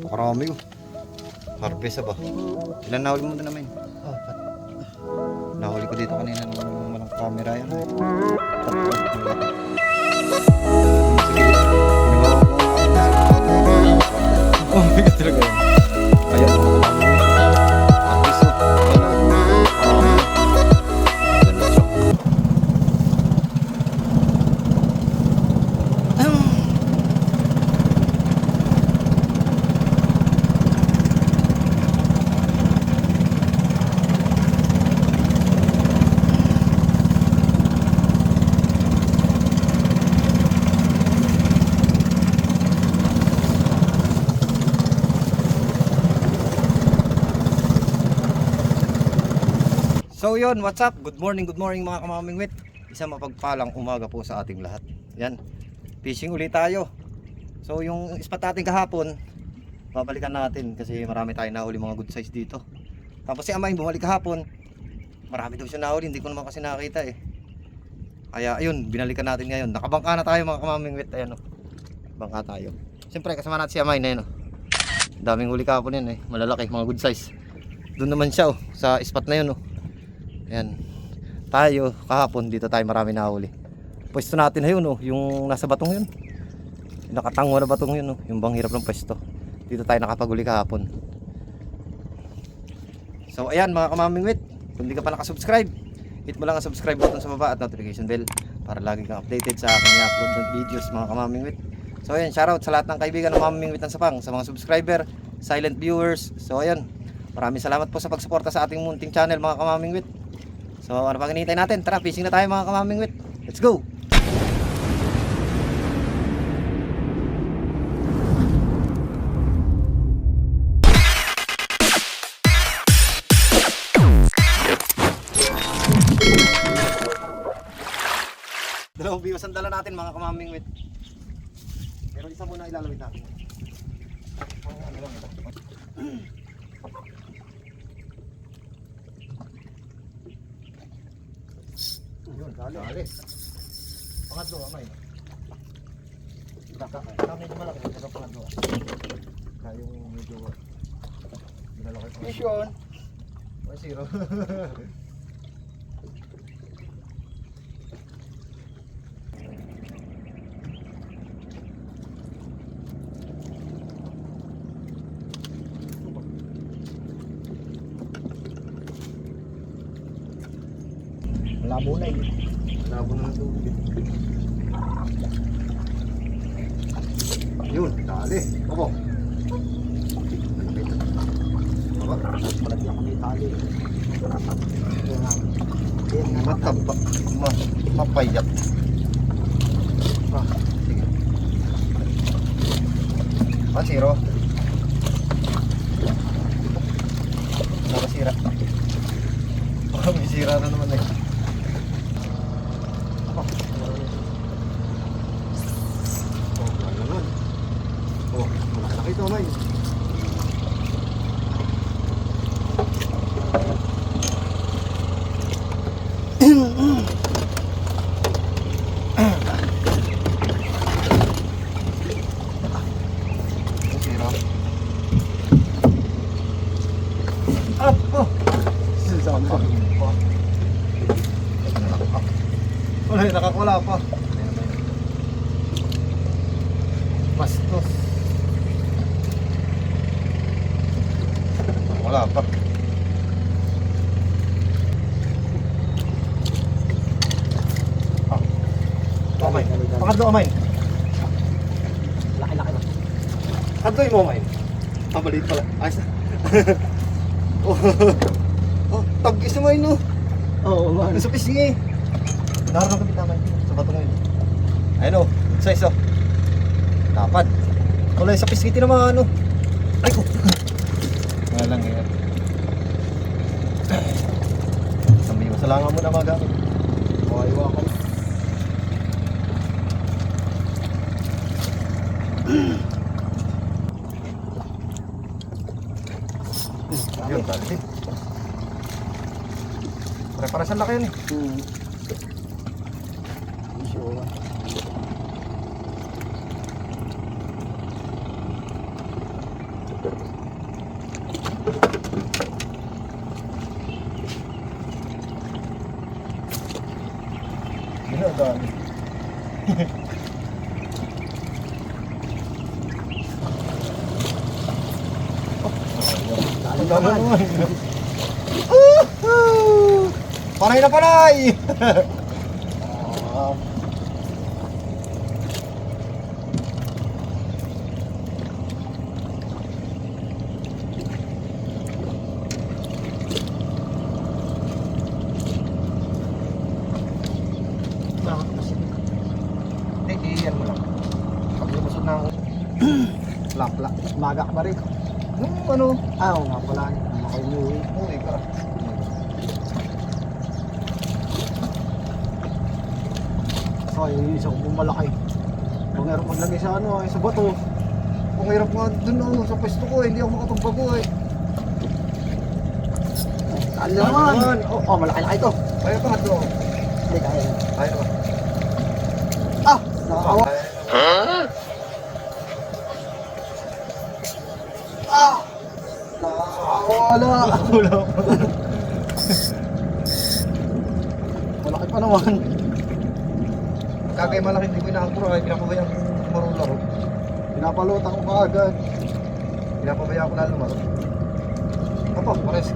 Marami oh. Harvest ba? Ilan nahuli mo doon naman? Apat. Nahuli ko dito kanina ng malang camera yan. Oh, bigat talaga yan. Ayan po. Harvest oh. So yun, what's up? Good morning mga kamamingwit. Isang mapagpalang umaga po sa ating lahat. Yan, fishing ulit tayo. So yung spot natin kahapon, babalikan natin kasi marami tayong nahuli mga good size dito. Tapos si Amay bumalik kahapon, marami daw siya nahuli, hindi ko naman kasi nakita eh. Kaya ayun, binalikan natin ngayon. Nakabangka na tayo mga kamamingwit. Ayan o, bangka tayo. Siyempre kasama natin si Amay na yun o. Daming huli kahapon yan eh, malalaki, mga good size. Doon naman siya o, sa spot na yun o. Ayan, tayo kahapon dito tayo marami nahuli. Pwesto natin na yun oh, yung nasa batong yun, nakatangwa na batong yun oh, yung bang hirap ng pwesto. Dito tayo nakapaguli kahapon. So ayan mga kamamingwit, kung hindi ka pa nakasubscribe, hit mo lang ang subscribe button sa baba at notification bell para lagi kang updated sa aking upload ng videos mga kamamingwit. So ayan, shoutout sa lahat ng kaibigan ng Mamamingwit ng Sapang, sa mga subscriber, silent viewers. So ayan, maraming salamat po sa pagsuporta sa ating munting channel mga kamamingwit. So ano pang hinihintay natin? Tara, fishing na tayo mga kamamingwit. Let's go! Dalawang biwas ang dala natin mga kamamingwit. Pero isa muna ilalawit natin. Yun, dali. Pangatlo, Amay. Kami medyo malaki, pero pangatlo. Kaya yung medyo ginalaki. Mission! 1-0. Labo na eh. Labo na ng tubig. Yun, dali. Opo. Aba, malaki ako may tali. Mataba. Mapayat. Sige. 1-0. Nakasira. Baka may sira na naman eh. Ito may up oh sasama pa wala nakakawala pa bastos. Wala pa. Amay. Pangatlo, Amay. Laki-laki na. Kantoy mo, Amay. Maliit pala. Ayos na. Oh, tagis naman no. Oo, man. Sa pising eh. Naroon kami naman sa batong yun. Ayun o, size o. Dapat. Kulay sa pisngiti naman ano. Ay ko. Nga lang yan. Sabi mo, salangan mo na mga gamit. Makahiwa ka. Yun, tali. Pare-paresan na kayo ni. Ano, dami. Ang dami naman. Panay na panay! Hindi, iyan mo lang. Pag lumusot na ako. Lak. Maga ka ba rin? Nung ano? Oo nga pala. Makainuwi. Uwi ka. So, yung isa kong malaki. Kung meron maglagay sa ano, sa bato. Kung hirap nga dun sa pwesto ko, hindi ako makapagbago eh. Ano naman? Oh, malaki-laki ito. Kaya pa ito. Hindi kaya. Kaya naman. Ah! Nakakawa. Ah! Nakakawala. Wala. Malaki pa naman. Kagay malaki, hindi ko inaangkuro ay pinapabayaan ko marunong laro. Pinapalutan ko kaagad. Pinapabayaan ko lalo laro. Apa, pares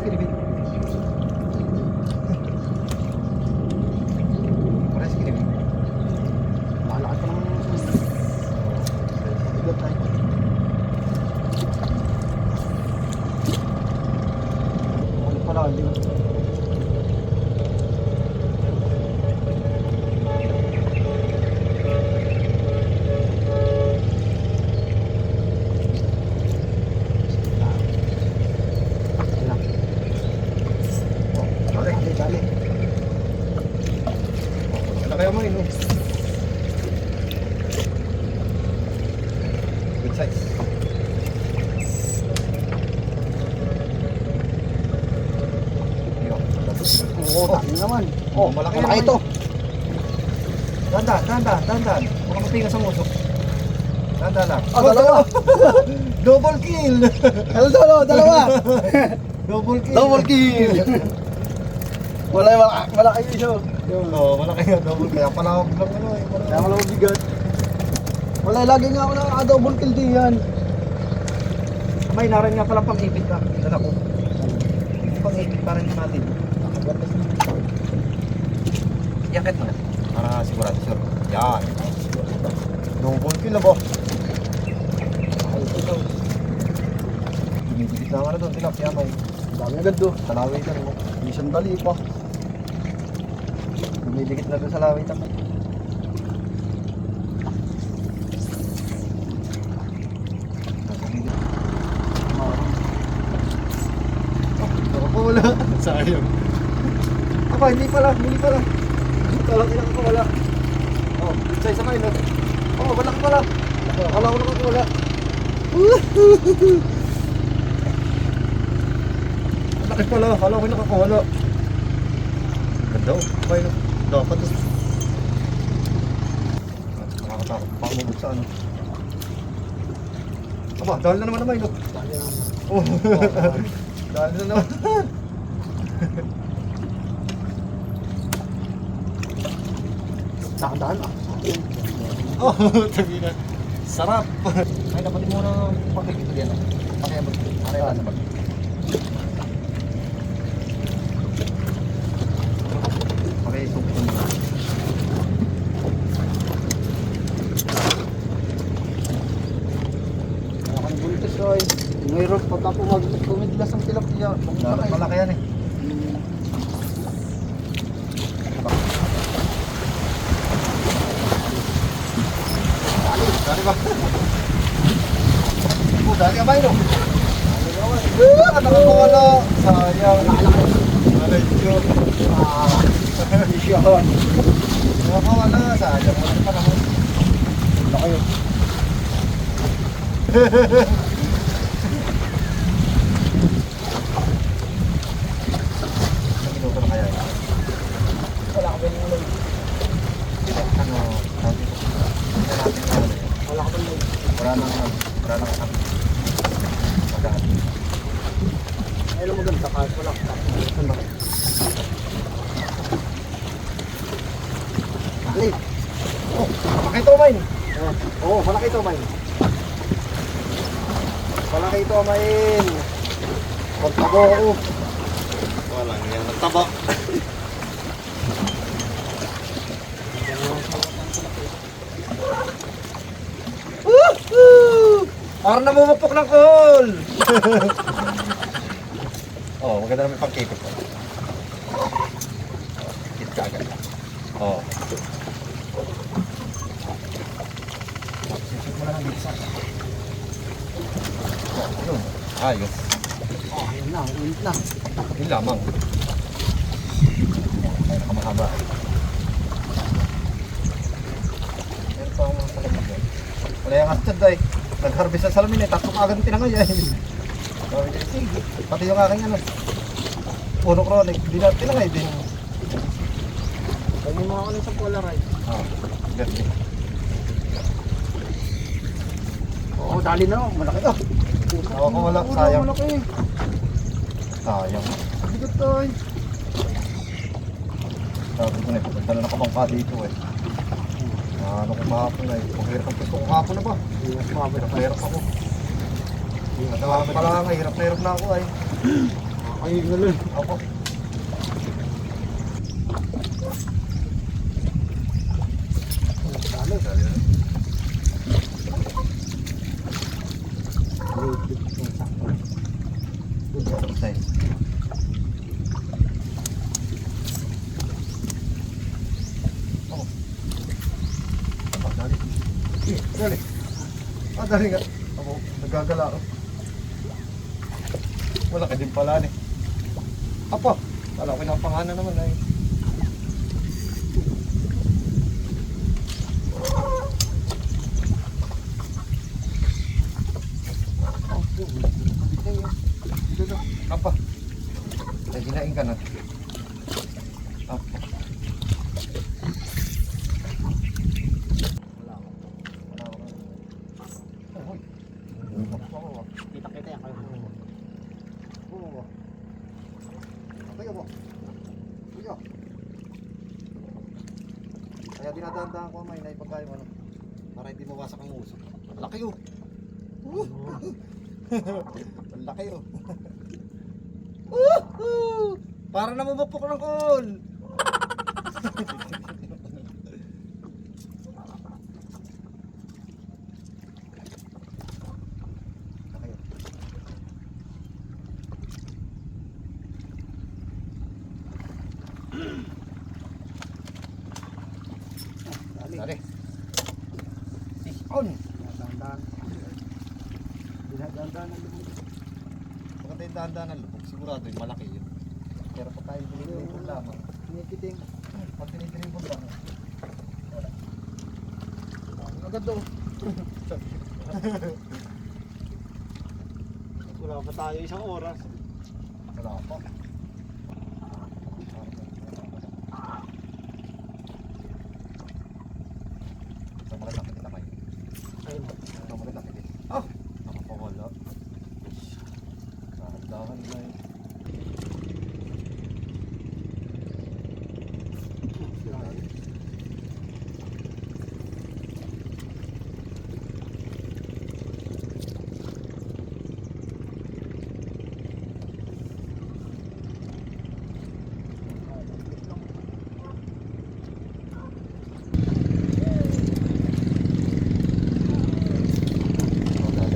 kinibig. Pares kinibig. Malaki pa naman. Bigat tayo. Ano pala, hindi na. Dali. Wala kayo mo ino. Good size. Oo, dami naman. Oh, malaki naman. ito. Dandan. Baka mapingas ang usok. Dandan lang. Oh, dalawa. Double kill. Dalawa. Double kill. Double kill. Malaki ito. Oo, malaki nga double. Kaya pala ako lang ano eh. Kaya wala bigat. Wala, lagi nga ako nakaka-double kill din yan. May narin nga palang pang-ipit ka. Dala ko. Pang-ipit pa rin natin. Yakit mo na. Para sigurado sure. Yan. Double kill na ba? Ay, ito. Dumidikit na nga na doon. Tilapia may. Dami agad do. Talaway ka mo. May sandali pa. Dumidikit na doon sa laway ka mo. Wala. Sayang. Aba, hindi pala. Talagang nakakawala. Oh, isa kayo no. Oh, wala ka pala. Akala ko nakakawala. Bakit pala? Akala ko nakakawala. Ganda oh. Abay no. Dapat oh. Nakakatakot. Pangumod sa ano. Aba, dahil na naman no. Oh. Dahil na naman. Dahan-dahan ah. Oh, tabi na. Sarap. Ay, dapat mo na pakikito yan. Pakiabot. Pakiabot sa bag. Pakisok ko na. Malaki buntis oy. Mayroon pagka pumidlas ang tilapia. Malaki yan eh. Dali ba? Oh, dali ka ba yun? Nakakawala. Sayang. Alay, Diyos. Isyon. Nakakawala. Sayang. Wala pa naman. Laki yun. Minuto na kaya yun. Wala ka ba yung uloy? Ano, Wala ka ba yung uloy? wala nang ito, amain. Magtabo. Walang yan. Nagtaba. Parang namumupok ng call. Oh, maganda naman pagkipit ko. Kit ka agad. Oh. Sisip mo na lang dito sa. Oh, yun. Ayos. Oh, yun na, ulit na. Yun lamang. Ay, nakamahaba. Meron pa akong mga salamin doon. Wala yung atad ay. Nag-harvest sa salamin eh. Tapos agad tinangay ay. Sige. Pati yung aking ano. Puno chronic. Di na tinangay din. Pag may mga kunin sa Polaroid. Ah, ganda. Oo, dali na. Malaki to. Oo, kung wala, sayang. Malaki. Sayang. Bigot to eh. Sabi ko na, pupunta na nakabangka dito eh. Ano kung mahapon na eh. Maghirap ang gusto ko kahapon na ba? Mahirap ako. Madami pala nga, hirap na hirap na ako ay. Ay, galon. Ako. Dali. Nice. Oh. Ah, dali. Dali. Ah, dali nga. Ako, nagagala ako. Wala ka din pala eh. Apa, wala ko pinapanganan naman ay. Apa? Ay, ginain ka na. Apa? Wala ako. Wala ko. Ay, hoy. Kita-kita yan kayo. Oo. Tayo mo. Tayo. Kaya dinadaan-daan ko ang may naipagkain mo ano. Para hindi mawasak ang uso. Laki oh. Laki oh. Para namumupok ng call. Laki oh. Dali. Dali. On. Dahan-dahan. Dahan-dahan ang lubog. Maganda yung dahan-dahan ng lubog. Sigurado yung malaki yun. Pero pag tayo dinidribble lamang, Kinikiting. pag dinidribble lang, Agad daw. Wala pa tayo isang oras. wala pa. Sa mga sakit na kayo. Ayun. Sa mga sakit eh. Ah! Nakapawala. Dahan-dahan na eh.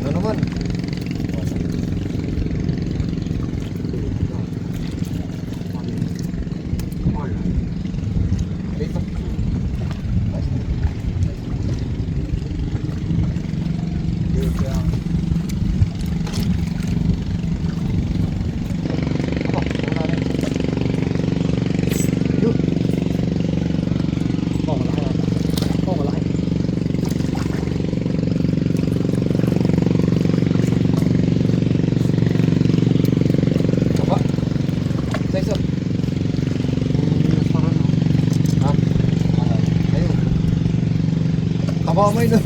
Ano naman? Dito. Baba. Saiso. Ha? Ayun. Taba mo yun.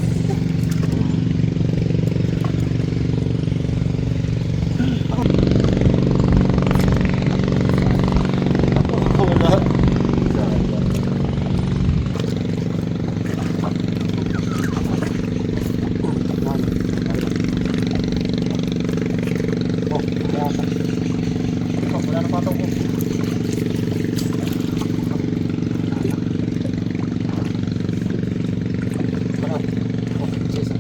Wala. mo. Ano? Oh, isa.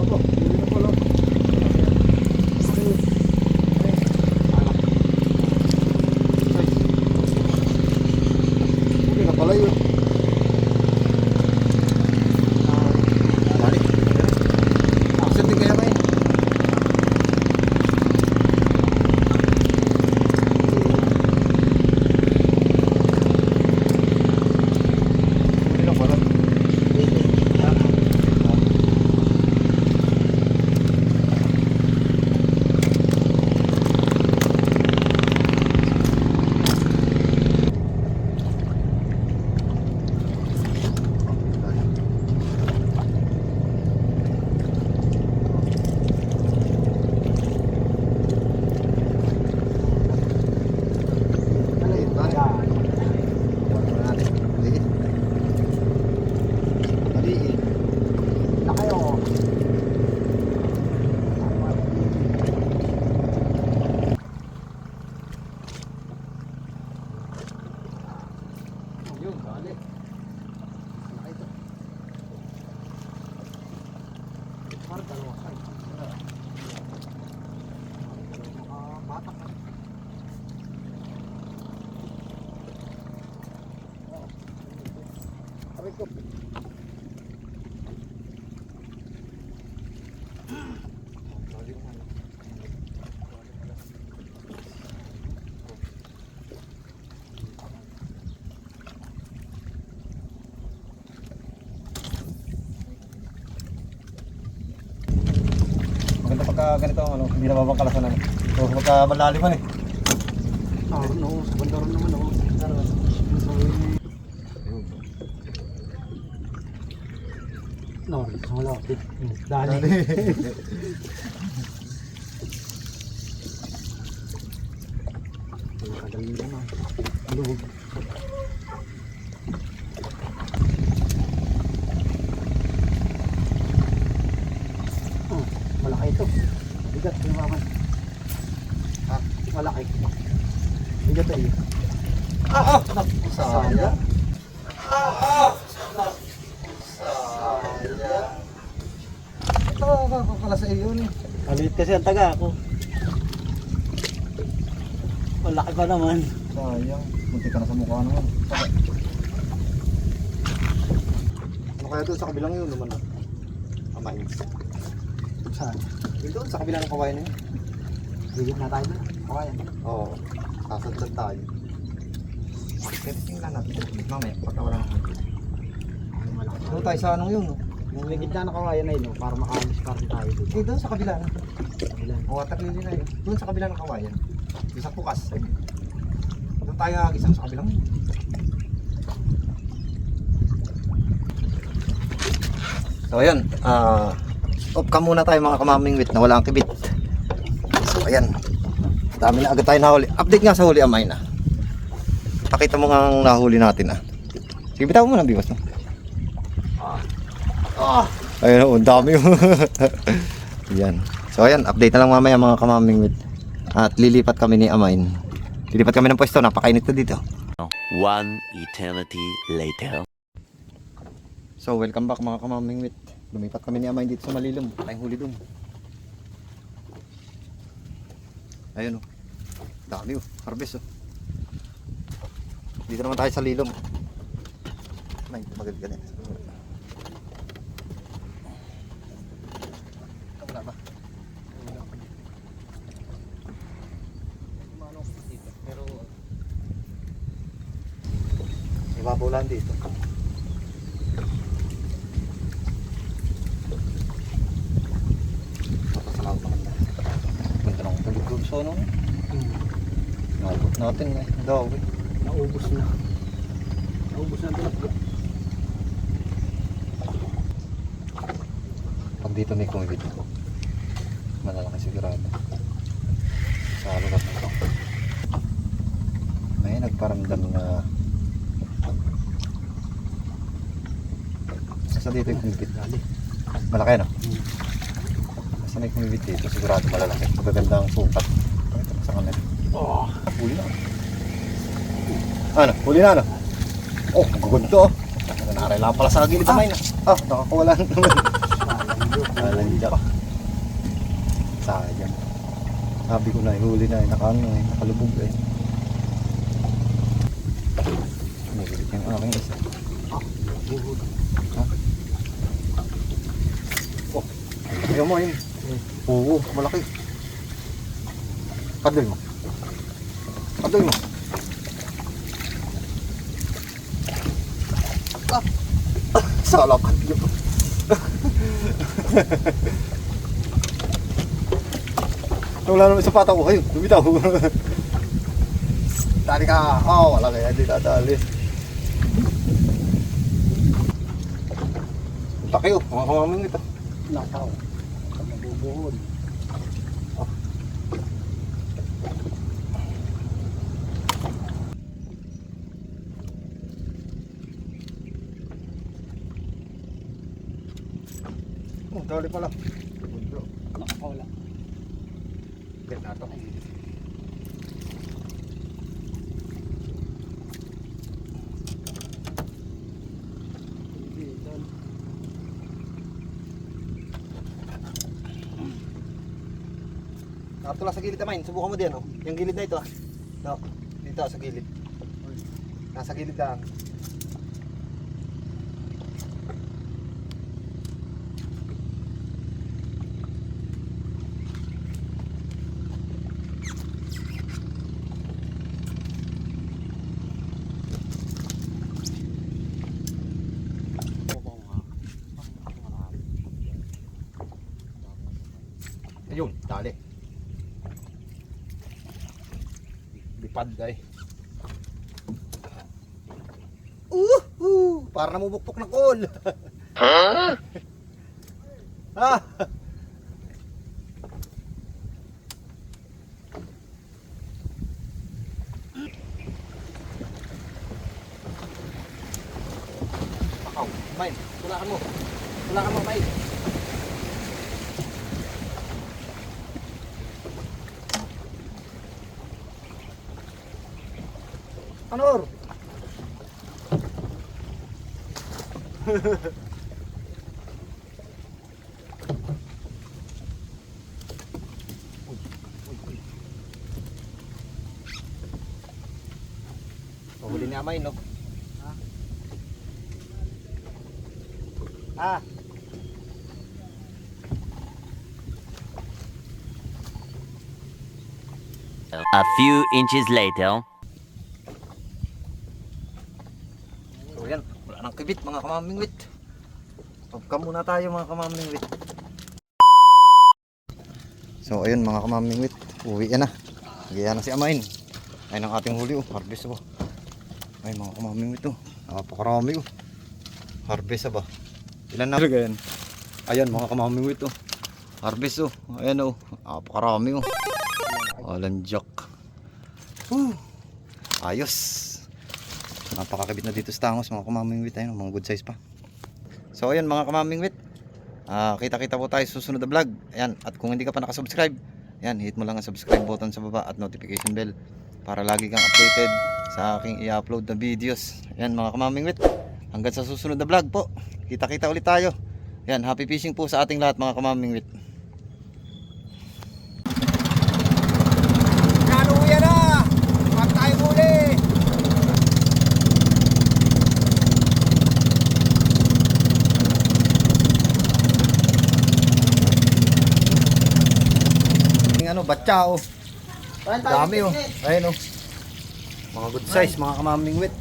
Opo, hindi na pala. Hindi na pala yun. Dali. Action din kaya kayo. Huli na pala. Maliit pa. Huwag mo natin. Maliit. Maliit. Laki oh. Yun, balik. Laki ito. Parang dalawa kayo. Batak na. Aray ko. Maganda pagka ganito, ano, hindi na mabangkalasan ano. So, pagka malaliman eh. Ah, no, sa banda rin naman oh. So, no, sa malapit. Dali. Kadali na na. Lubog. Oh, malaki ito. Bigat, lumaman. Ha? Malaki. Bigat tayo. Sayang. Ito, kakakala sa iyo ni. Kalit kasi ang taga ako. Malaki pa naman. Sayang, munti ka na sa mukha naman. Ano kaya doon sa kabilang yun naman? Amay. Saan? Yun doon sa kabilang ng kawayan na yun. Bigit na tayo na. Kaya. Oo, sasadlan tayo. Kaya tingnan natin. Mamaya, pagka wala natin. Malaki. Doon tayo sa anong yun, no? Yung may gitna na kawayan na yun, no? Para makaalis pa rin tayo dito. Eh, doon sa kabila na. Ilan? O, taklili na yun. Doon sa kabila ng kawayan. Isang pukas. Doon tayo isang sa kabilang. So, ayan. Off cam muna tayo mga kamaming wit na wala ang kibit. So, ayan. Dami na agad tayo nahuli. Update nga sa huli amay na. Pakita mo nga ang nahuli natin ah. Sige, bitaw mo na biwas no. Ayun, oh, ang dami yun. Yan. So ayan, update na lang mamaya mga kamaming wit. At lilipat kami ni Amain. Lilipat kami ng pwesto, napakainit na dito. One eternity later. So welcome back mga kamaming wit. Lumipat kami ni Amain dito sa Malilom. Tayong huli dun. Ayun oh. Dami oh, harvest oh. Dito naman tayo sa Lilom. May magagalit. Wala ba? Pero ibabaw lang dito. Papasalaw pa kami. Punta lang tagugod sa ano. Naubos natin eh. Daw eh. Naubos na. Naubos na talaga. Pag dito may kumibit ako, malalaki sigurado sa lugar na ito. May nagparamdam na Basta dito yung kumibit. Malaki no? Basta na yung kumibit dito, sigurado malalaki. Magaganda ang sukat. Ito sa kanila. Oh, huli na. Ano? Huli na ano? Oh, magaganda oh. Nanaray lang pala sa gilid naman. Ah, nakakawala naman. Nalandya ka. Sayang. Sabi ko na, huli na, nakalubog eh. Nagilit yung aking isa. Ha? Oh, ayaw mo yun. Oo, malaki. Kadal mo. Kadal mo. Salakat yun. Wala naman sa pata ko. Ayun, lumitaw. Dali ka. Oh, wala kaya. Hindi dadali. Laki oh. Mga kamaming ito. Nakaw. Nabubuhod. Oh, dali pala. Nakakawala. Get na ito. Nakatula sa gilid naman. Subukan mo din oh. Yung gilid na ito ah. No, dito sa gilid. Nasa gilid lang. Ayun, dali. Lipad ay. Para namubukpok na kol. Ha? Ha? Pakaw, main. Tulakan mo. Tulakan mo, main. Anor. Huli ni Amay, no? Ah. A few inches later. So yan, wala nang kibit mga kamamingwit. Pagka muna tayo mga kamamingwit. So ayun mga kamamingwit, uwi na. Nagyaya na si Amain. Ayun ang ating huli oh, harvest ba. Ay mga kamamingwit oh, napakarami oh. Harvest ba. Ilan na talaga yan? Ayan mga kamamingwit oh. Harvest oh, ayan oh, napakarami oh. Alanjak. Ayos. Napakakabit na dito sa tangos mga kamamingwit. Ayun, mga good size pa. So ayun mga kamamingwit, kita-kita po tayo sa susunod na vlog. Ayan, at kung hindi ka pa nakasubscribe, ayan, hit mo lang ang subscribe button sa baba at notification bell para lagi kang updated sa aking i-upload na videos. Ayan mga kamamingwit, hanggang sa susunod na vlog po. Kita-kita ulit tayo. Ayan, happy fishing po sa ating lahat mga kamamingwit. Kanuya na! Pag tayo muli! Ano, batya oh. Dami oh. Ayun oh. Mga good size, mga kamamingwit.